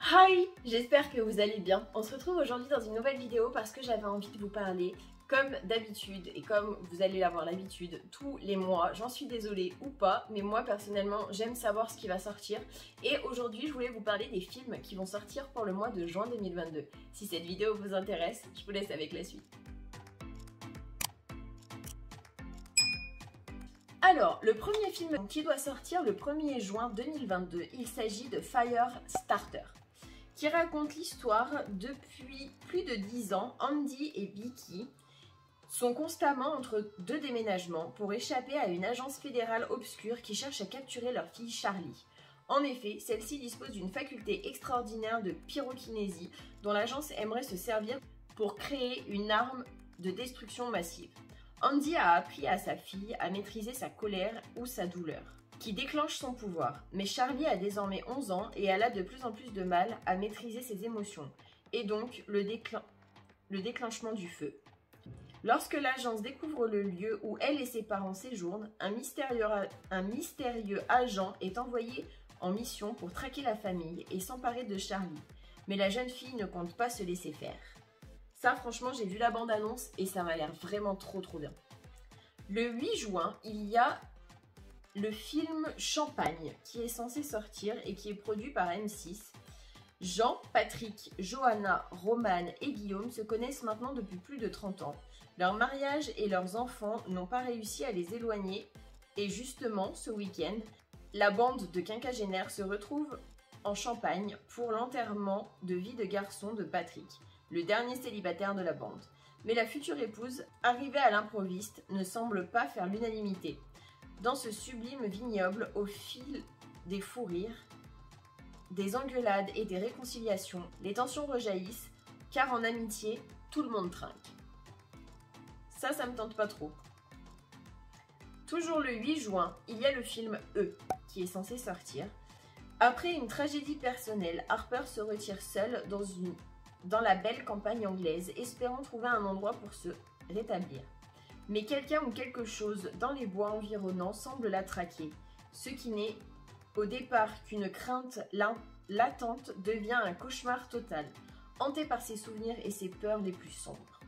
Hi, j'espère que vous allez bien. On se retrouve aujourd'hui dans une nouvelle vidéo parce que j'avais envie de vous parler comme d'habitude et comme vous allez l'avoir l'habitude tous les mois. J'en suis désolée ou pas, mais moi personnellement j'aime savoir ce qui va sortir. Et aujourd'hui je voulais vous parler des films qui vont sortir pour le mois de juin 2022. Si cette vidéo vous intéresse, je vous laisse avec la suite. Alors, le premier film qui doit sortir le 1er juin 2022, il s'agit de Firestarter, qui raconte l'histoire depuis plus de 10 ans. Andy et Becky sont constamment entre deux déménagements pour échapper à une agence fédérale obscure qui cherche à capturer leur fille Charlie. En effet, celle-ci dispose d'une faculté extraordinaire de pyrokinésie dont l'agence aimerait se servir pour créer une arme de destruction massive. Andy a appris à sa fille à maîtriser sa colère ou sa douleur, qui déclenche son pouvoir. Mais Charlie a désormais 11 ans et elle a de plus en plus de mal à maîtriser ses émotions, et donc le déclenchement du feu. Lorsque l'agence découvre le lieu où elle et ses parents séjournent, un mystérieux agent est envoyé en mission pour traquer la famille et s'emparer de Charlie. Mais la jeune fille ne compte pas se laisser faire. Ça, franchement, j'ai vu la bande-annonce et ça m'a l'air vraiment trop bien. Le 8 juin, il y a le film Champagne qui est censé sortir et qui est produit par M6. Jean, Patrick, Johanna, Romane et Guillaume se connaissent maintenant depuis plus de 30 ans. Leur mariage et leurs enfants n'ont pas réussi à les éloigner et justement, ce week-end, la bande de quinquagénaires se retrouve en Champagne pour l'enterrement de vie de garçon de Patrick, le dernier célibataire de la bande. Mais la future épouse, arrivée à l'improviste, ne semble pas faire l'unanimité. Dans ce sublime vignoble, au fil des fous rires, des engueulades et des réconciliations, les tensions rejaillissent, car en amitié, tout le monde trinque. Ça me tente pas trop. Toujours le 8 juin, il y a le film E, qui est censé sortir. Après une tragédie personnelle, Harper se retire seule dans la belle campagne anglaise, espérant trouver un endroit pour se rétablir. Mais quelqu'un ou quelque chose dans les bois environnants semble la traquer, ce qui n'est au départ qu'une crainte latente devient un cauchemar total, hanté par ses souvenirs et ses peurs les plus sombres.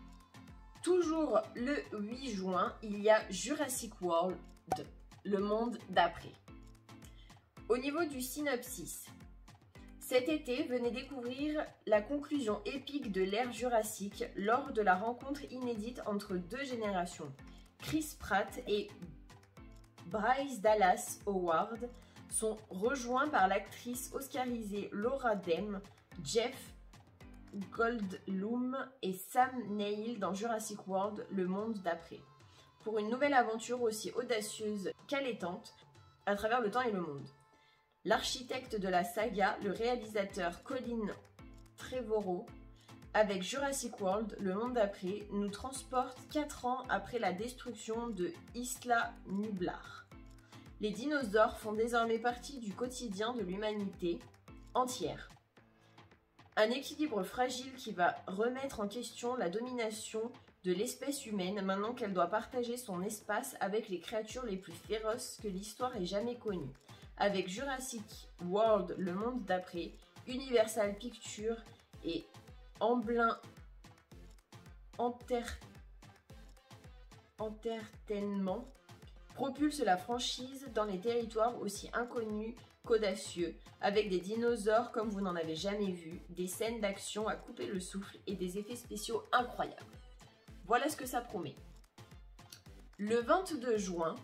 Toujours le 8 juin, il y a Jurassic World, le monde d'après. Au niveau du synopsis, cet été, venez découvrir la conclusion épique de l'ère jurassique lors de la rencontre inédite entre deux générations. Chris Pratt et Bryce Dallas Howard sont rejoints par l'actrice oscarisée Laura Dern, Jeff Goldblum et Sam Neill dans Jurassic World, le monde d'après, pour une nouvelle aventure aussi audacieuse qu'allétante à travers le temps et le monde. L'architecte de la saga, le réalisateur Colin Trevorrow, avec Jurassic World, le monde d'après, nous transporte 4 ans après la destruction de Isla Nublar. Les dinosaures font désormais partie du quotidien de l'humanité entière. Un équilibre fragile qui va remettre en question la domination de l'espèce humaine maintenant qu'elle doit partager son espace avec les créatures les plus féroces que l'histoire ait jamais connues. Avec Jurassic World, le monde d'après, Universal Pictures et Amblin Entertainment propulse la franchise dans les territoires aussi inconnus qu'audacieux, avec des dinosaures comme vous n'en avez jamais vu, des scènes d'action à couper le souffle et des effets spéciaux incroyables. Voilà ce que ça promet. Le 22 juin,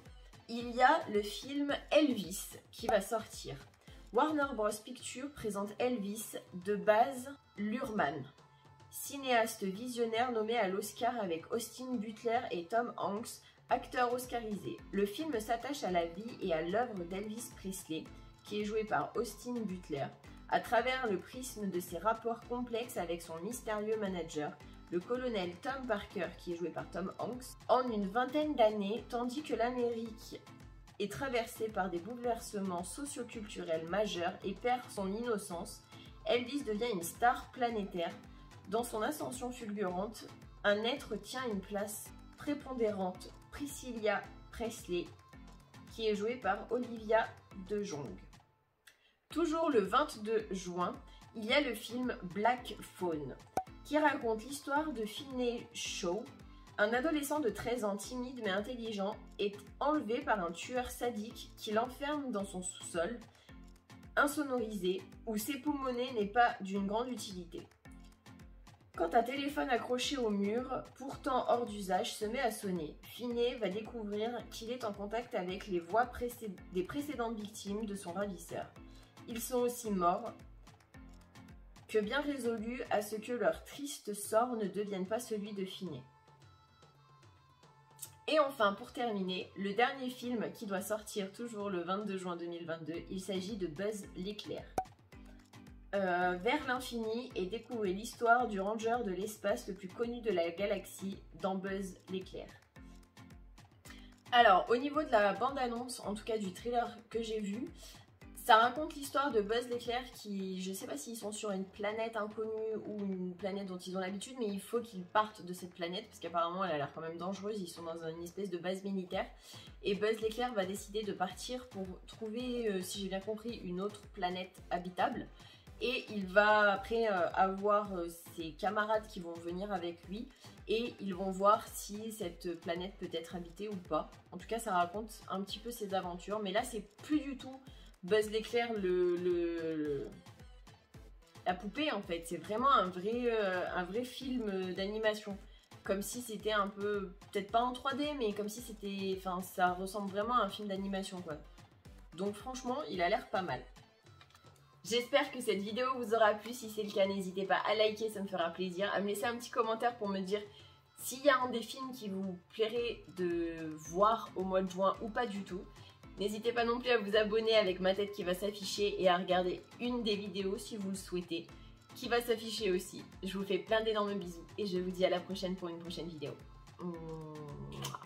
il y a le film Elvis qui va sortir. Warner Bros Pictures présente Elvis de Baz Luhrmann, cinéaste visionnaire nommé à l'Oscar avec Austin Butler et Tom Hanks, acteurs oscarisés. Le film s'attache à la vie et à l'œuvre d'Elvis Presley, qui est joué par Austin Butler, à travers le prisme de ses rapports complexes avec son mystérieux manager, le colonel Tom Parker, qui est joué par Tom Hanks. En une vingtaine d'années, tandis que l'Amérique est traversée par des bouleversements socioculturels majeurs et perd son innocence, Elvis devient une star planétaire. Dans son ascension fulgurante, un être tient une place prépondérante, Priscilla Presley, qui est jouée par Olivia de Jong. Toujours le 22 juin, il y a le film Black Phone, qui raconte l'histoire de Finney Shaw, un adolescent de 13 ans timide mais intelligent, est enlevé par un tueur sadique qui l'enferme dans son sous-sol, insonorisé, où ses poumonnets n'est pas d'une grande utilité. Quand un téléphone accroché au mur, pourtant hors d'usage, se met à sonner, Finney va découvrir qu'il est en contact avec les voix des précédentes victimes de son ravisseur. Ils sont aussi morts que bien résolus à ce que leur triste sort ne devienne pas celui de Finney. Et enfin, pour terminer, le dernier film qui doit sortir toujours le 22 juin 2022, il s'agit de Buzz l'éclair. Vers l'infini et découvrir l'histoire du ranger de l'espace le plus connu de la galaxie dans Buzz l'éclair. Alors, au niveau de la bande-annonce, en tout cas du trailer que j'ai vu, ça raconte l'histoire de Buzz l'éclair qui, je sais pas s'ils sont sur une planète inconnue ou une planète dont ils ont l'habitude, mais il faut qu'ils partent de cette planète parce qu'apparemment elle a l'air quand même dangereuse, ils sont dans une espèce de base militaire et Buzz l'éclair va décider de partir pour trouver, si j'ai bien compris, une autre planète habitable. Et il va après avoir ses camarades qui vont venir avec lui et ils vont voir si cette planète peut être habitée ou pas. En tout cas, ça raconte un petit peu ses aventures, mais là, c'est plus du tout Buzz l'éclair la poupée en fait. C'est vraiment un vrai film d'animation. Comme si c'était un peu, peut-être pas en 3D, mais comme si c'était, enfin, ça ressemble vraiment à un film d'animation quoi. Donc franchement, il a l'air pas mal. J'espère que cette vidéo vous aura plu. Si c'est le cas, n'hésitez pas à liker, ça me fera plaisir. À me laisser un petit commentaire pour me dire s'il y a un des films qui vous plairait de voir au mois de juin ou pas du tout. N'hésitez pas non plus à vous abonner avec ma tête qui va s'afficher et à regarder une des vidéos si vous le souhaitez, qui va s'afficher aussi. Je vous fais plein d'énormes bisous et je vous dis à la prochaine pour une prochaine vidéo. Mouah.